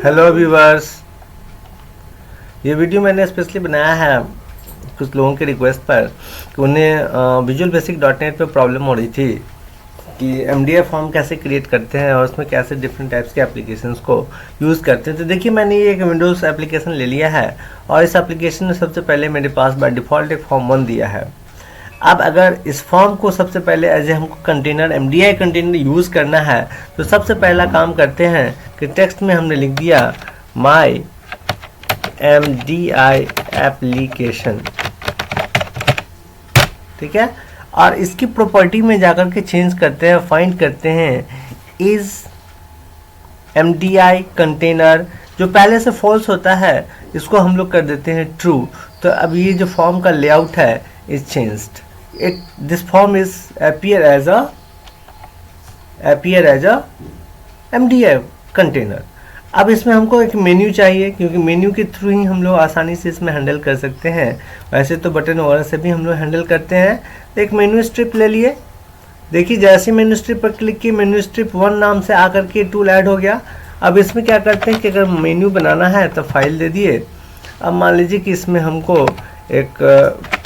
Hello viewers, ये video मैंने specially बनाया है कुछ लोगों के रिक्वेस्ट पर कि उन्हें विजुअल बेसिक .NET पे प्रॉब्लम हो रही थी कि MDI फॉर्म कैसे क्रिएट करते हैं और उसमें कैसे डिफरेंट टाइप्स के एप्लीकेशंस को यूज़ करते हैं। तो देखिए, मैंने ये एक विंडोज़ एप्लीकेशन ले लिया है और इस एप्लीकेशन में सबसे पहले मेरे पास बाय डिफ़ॉल्ट एक फॉर्म 1 दिया है। अब अगर इस फॉर्म को सबसे पहले एज ए हमको कंटेनर MDI कंटेनर यूज़ करना है तो सबसे पहला काम करते हैं कि टेक्स्ट में हमने लिख दिया माई MDI एप्लीकेशन, ठीक है। और इसकी प्रॉपर्टी में जाकर के चेंज करते हैं, फाइंड करते हैं इज MDI कंटेनर, जो पहले से फॉल्स होता है इसको हम लोग कर देते हैं ट्रू। तो अब ये जो फॉर्म का लेआउट है is changed. This form is appear as a MDI container. अब इसमें हमको एक मेन्यू चाहिए क्योंकि मेन्यू के थ्रू ही हम लोग आसानी से इसमें हैंडल कर सकते हैं। वैसे तो बटन वगैरह से भी हम लोग हैंडल करते हैं। तो एक मेन्यू स्ट्रिप ले लिए। देखिए, जैसे मेन्यू स्ट्रिप पर क्लिक किए मेन्यू स्ट्रिप 1 नाम से आकर के टूल ऐड हो गया। अब इसमें क्या करते हैं कि अगर मेन्यू बनाना है तो फाइल दे दिए। अब मान लीजिए कि इसमें हमको एक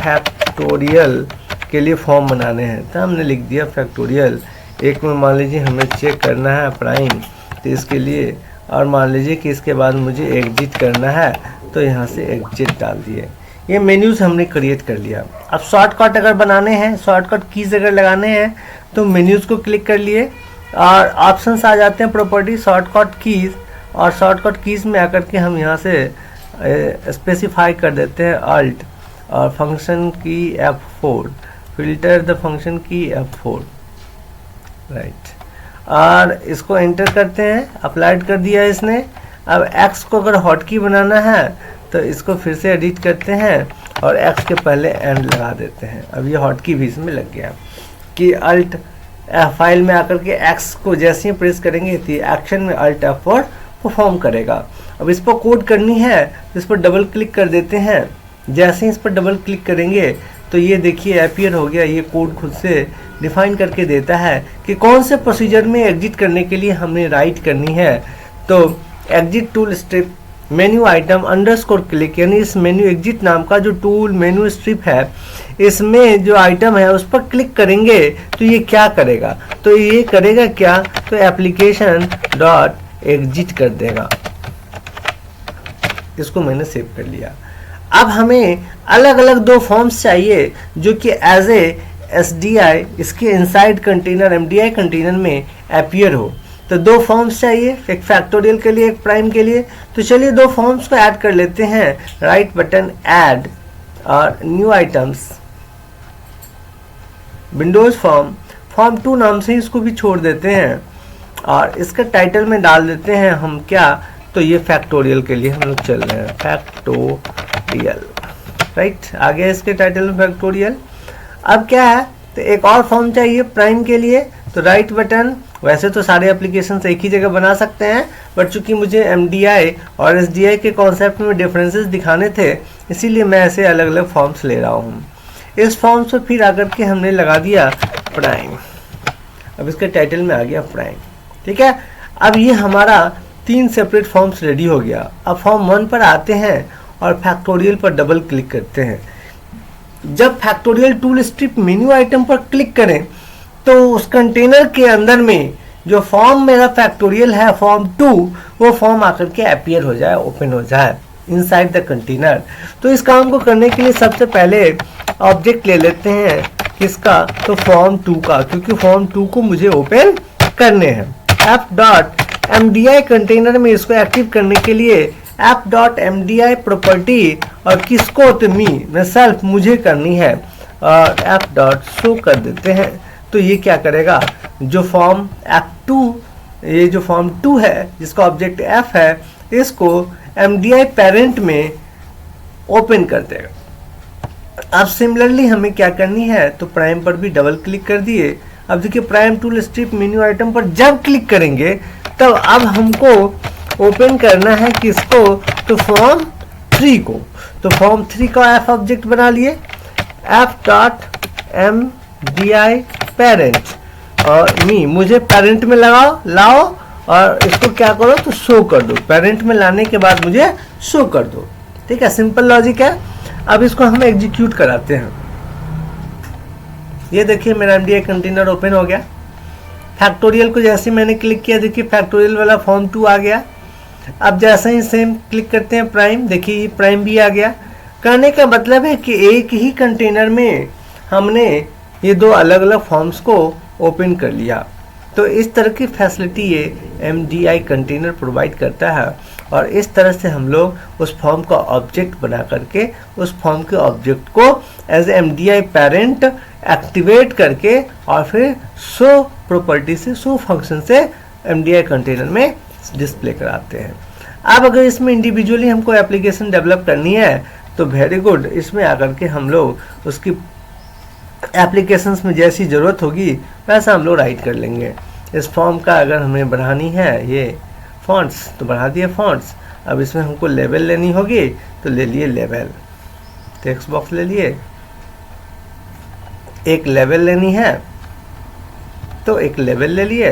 फैक्टोरियल के लिए फॉर्म बनाने हैं तो हमने लिख दिया फैक्टोरियल। एक में मान लीजिए हमें चेक करना है प्राइम, तो इसके लिए, और मान लीजिए कि इसके बाद मुझे एग्जिट करना है तो यहाँ से एग्जिट डाल दिए। ये मेन्यूज हमने क्रिएट कर लिया। अब शॉर्टकट अगर बनाने हैं, शॉर्टकट कीज अगर लगाने हैं तो मेन्यूज को क्लिक कर लिए और ऑप्शंस आ जाते हैं प्रॉपर्टी शॉर्टकट कीज, और शॉर्टकट कीज में आकर के हम यहाँ से स्पेसिफाई कर देते हैं अल्ट और फंक्शन की F4, फिल्टर द फंक्शन की F4, राइट। और इसको एंटर करते हैं, अप्लाइड कर दिया इसने। अब x को अगर हॉट की बनाना है तो इसको फिर से एडिट करते हैं और x के पहले एंड लगा देते हैं। अब ये हॉट की भी इसमें लग गया कि अल्ट फाइल में आकर के x को जैसे ही प्रेस करेंगे तो एक्शन में अल्ट F4 परफॉर्म करेगा। अब इस पर कोड करनी है तो इस पर डबल क्लिक कर देते हैं। जैसे ही इस पर डबल क्लिक करेंगे तो ये देखिए अपीयर हो गया। ये कोड खुद से डिफाइन करके देता है कि कौन से प्रोसीजर में एग्जिट करने के लिए हमने राइट करनी है। तो exit tool strip menu item underscore click, यानी इस मेन्यू एग्जिट नाम का जो टूल मेन्यू स्ट्रिप है इसमें जो आइटम है उस पर क्लिक करेंगे तो ये क्या करेगा, तो ये करेगा क्या, तो एप्लीकेशन डॉट एग्जिट कर देगा। इसको मैंने सेव कर लिया। अब हमें अलग अलग 2 फॉर्म्स चाहिए जो कि एज ए SDI इसके इनसाइड कंटेनर MDI कंटेनर में अपीयर हो। तो 2 फॉर्म्स चाहिए, एक फैक्टोरियल के लिए, एक प्राइम के लिए। तो चलिए 2 फॉर्म्स को ऐड कर लेते हैं। राइट बटन ऐड और न्यू आइटम्स, विंडोज फॉर्म 2 नाम से इसको भी छोड़ देते हैं और इसका टाइटल में डाल देते हैं हम क्या, तो ये फैक्टोरियल के लिए हम लोग चल रहे हैं, फैक्टोरियल, राइट। आगे इसके टाइटल में फैक्टोरियल। अब क्या है, तो एक और फॉर्म चाहिए प्राइम के लिए। तो राइट बटन, वैसे तो सारे एप्लीकेशन एक ही जगह बना सकते हैं बट चूंकि मुझे MDI और SDI के कॉन्सेप्ट में डिफरेंसेस दिखाने थे इसीलिए मैं ऐसे अलग अलग फॉर्म्स ले रहा हूँ। इस फॉर्म से फिर आकर के हमने लगा दिया प्राइम। अब इसके टाइटल में आ गया प्राइम, ठीक है। अब ये हमारा 3 सेपरेट फॉर्म्स रेडी हो गया। अब फॉर्म 1 पर आते हैं और फैक्टोरियल पर डबल क्लिक करते हैं। जब factorial tool strip menu item पर क्लिक करें तो उस कंटेनर के अंदर में जो फॉर्म मेरा फैक्टोरियल है फॉर्म 2, वो फॉर्म आकर के अपीयर हो जाए, ओपन हो जाए इनसाइड द कंटेनर। तो इस काम को करने के लिए सबसे पहले ऑब्जेक्ट ले लेते हैं किसका, तो फॉर्म 2 का, क्योंकि फॉर्म 2 को मुझे ओपन करने हैं। F.MDI कंटेनर में इसको एक्टिव करने के लिए F.MDI प्रॉपर्टी और किसको, तो मैं सेल्फ मुझे करनी है और F.show कर देते हैं। तो ये क्या करेगा, जो फॉर्म F2, ये जो फॉर्म 2 है जिसका ऑब्जेक्ट F है, इसको MDI पेरेंट में ओपन कर देगा। अब सिमिलरली हमें क्या करनी है, तो प्राइम पर भी डबल क्लिक कर दिए। अब देखिए prime tool strip menu item पर जब क्लिक करेंगे तब अब हमको ओपन करना है किसको, तो फॉर्म 3 को। तो फॉर्म 3 का F ऑब्जेक्ट बना लिए, F.MDI पेरेंट और मी, मुझे पेरेंट में लाओ और इसको क्या करो तो शो कर दो, पेरेंट में लाने के बाद मुझे शो कर दो। ठीक है, सिंपल लॉजिक है। अब इसको हम एग्जीक्यूट कराते हैं। ये देखिए मेरा एमडीआई कंटेनर ओपन हो गया। फैक्टोरियल को जैसे मैंने क्लिक किया, देखिए फैक्टोरियल वाला फॉर्म 2 आ गया। अब जैसे ही सेम क्लिक करते हैं प्राइम, देखिए ये प्राइम भी आ गया। कहने का मतलब है कि एक ही कंटेनर में हमने ये दो अलग अलग फॉर्म्स को ओपन कर लिया। तो इस तरह की फैसिलिटी ये एमडीआई कंटेनर प्रोवाइड करता है, और इस तरह से हम लोग उस फॉर्म का ऑब्जेक्ट बना करके उस फॉर्म के ऑब्जेक्ट को एज एमडीआई पेरेंट एक्टिवेट करके और फिर शो प्रॉपर्टी से, शो फंक्शन से एमडीआई कंटेनर में डिस्प्ले कराते हैं। अब अगर इसमें इंडिविजुअली हमको एप्लीकेशन डेवलप करनी है तो वेरी गुड, इसमें आकर के हम लोग उसकी एप्लीकेशंस में जैसी ज़रूरत होगी वैसा हम लोग राइट कर लेंगे। इस फॉर्म का अगर हमें बढ़ानी है ये फॉन्ट्स तो बढ़ा दिए फॉन्ट्स। अब इसमें हमको लेवल लेनी होगी तो ले लिए लेवल, टेक्स्ट बॉक्स ले लिए। एक लेवल लेनी है तो एक लेवल ले लिए।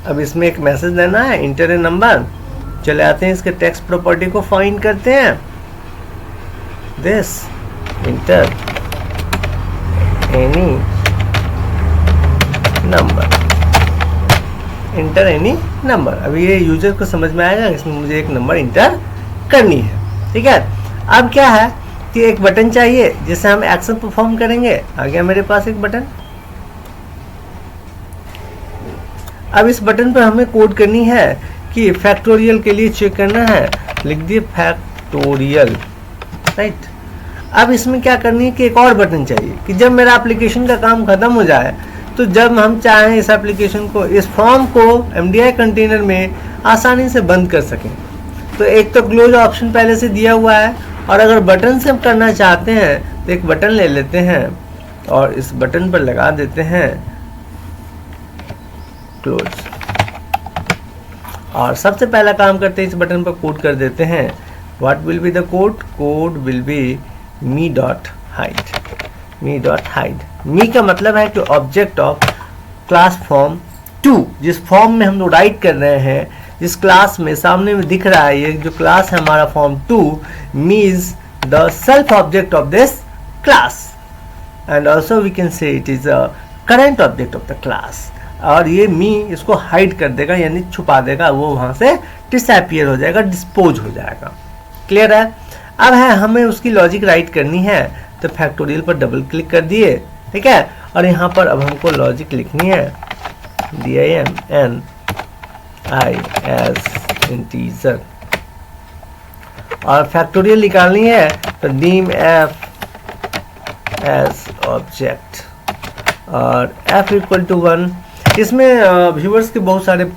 अब इसमें एक मैसेज देना है, इंटर ए नंबर। चले आते हैं इसके टेक्स्ट प्रॉपर्टी को फाइंड करते हैं। This inter any number, inter any number. अब ये यूजर को समझ में आएगा इसमें मुझे एक नंबर इंटर करनी है। ठीक है, अब क्या है कि एक बटन चाहिए जिससे हम एक्शन परफॉर्म करेंगे। आ गया मेरे पास एक बटन। अब इस बटन पर हमें कोड करनी है कि फैक्टोरियल के लिए चेक करना है, लिख दिए फैक्टोरियल, राइट। अब इसमें क्या करनी है कि एक और बटन चाहिए कि जब मेरा एप्लीकेशन का काम खत्म हो जाए तो जब हम चाहें इस एप्लीकेशन को, इस फॉर्म को एमडीआई कंटेनर में आसानी से बंद कर सकें। तो एक तो क्लोज ऑप्शन पहले से दिया हुआ है, और अगर बटन से हम करना चाहते हैं तो एक बटन ले लेते हैं और इस बटन पर लगा देते हैं क्लोज, और सबसे पहला काम करते हैं इस बटन पर कोड कर देते हैं। What will be the code? Code will be me dot hide. Me dot hide, me का मतलब है कि ऑब्जेक्ट ऑफ क्लास फॉर्म 2, जिस फॉर्म में हम लोग राइट कर रहे हैं, जिस क्लास में सामने में दिख रहा है ये जो क्लास है हमारा form 2, me is the self object of this class, and also we can say it is a current object of the class. और ये मी इसको हाइड कर देगा, यानी छुपा देगा, वो वहां से डिसअपियर हो जाएगा, डिस्पोज हो जाएगा। क्लियर है? अब है हमें उसकी लॉजिक राइट करनी है, तो फैक्टोरियल पर डबल क्लिक कर दिए। ठीक है, और यहाँ पर अब हमको लॉजिक लिखनी है DIM NI एज इंटीजर, और फैक्टोरियल निकालनी है तो dim f एज ऑब्जेक्ट और f इक्वल टू 1। इसमें व्यूअर्स के बहुत सारे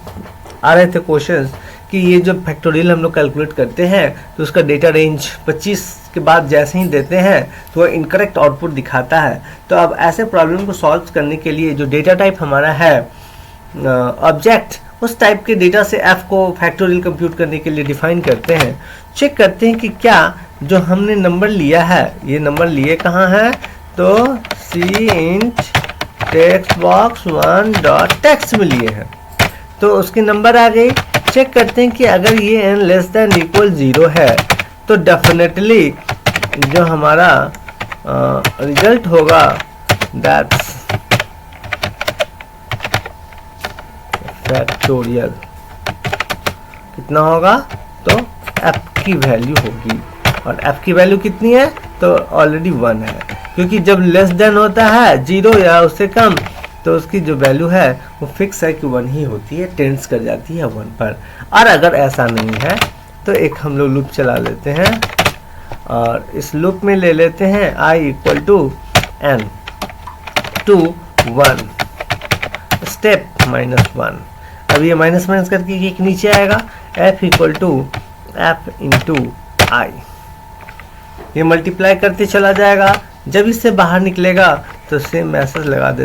आ रहे थे क्वेश्चंस कि ये जो फैक्टोरियल हम लोग कैलकुलेट करते हैं तो उसका डेटा रेंज 25 के बाद जैसे ही देते हैं तो वह इनकरेक्ट आउटपुट दिखाता है। तो अब ऐसे प्रॉब्लम को सॉल्व करने के लिए जो डेटा टाइप हमारा है ऑब्जेक्ट, उस टाइप के डेटा से f को फैक्टोरियल कंप्यूट करने के लिए डिफाइन करते हैं। चेक करते हैं कि क्या जो हमने नंबर लिया है, ये नंबर लिए कहाँ है, तो cint text box 1 dot text में लिए हैं, तो उसकी नंबर आ गई। चेक करते हैं कि अगर ये n लेस देन इक्वल 0 है तो डेफिनेटली जो हमारा रिजल्ट होगा दैट्स फैक्टोरियल। कितना होगा, तो f की वैल्यू होगी, और f की वैल्यू कितनी है, तो ऑलरेडी 1 है, क्योंकि जब लेस देन होता है 0 या उससे कम तो उसकी जो वैल्यू है वो फिक्स है कि 1 ही होती है, टेंड्स कर जाती है 1 पर। और अगर ऐसा नहीं है तो एक हम लोग लूप चला लेते हैं, और इस लूप में ले लेते हैं i equal to n to 1 step -1। अब ये माइनस माइनस करके एक नीचे आएगा, f equal to f into i। ये मल्टीप्लाई करते चला जाएगा, जब इससे बाहर निकलेगा तो सेम मैसेज लगा दे।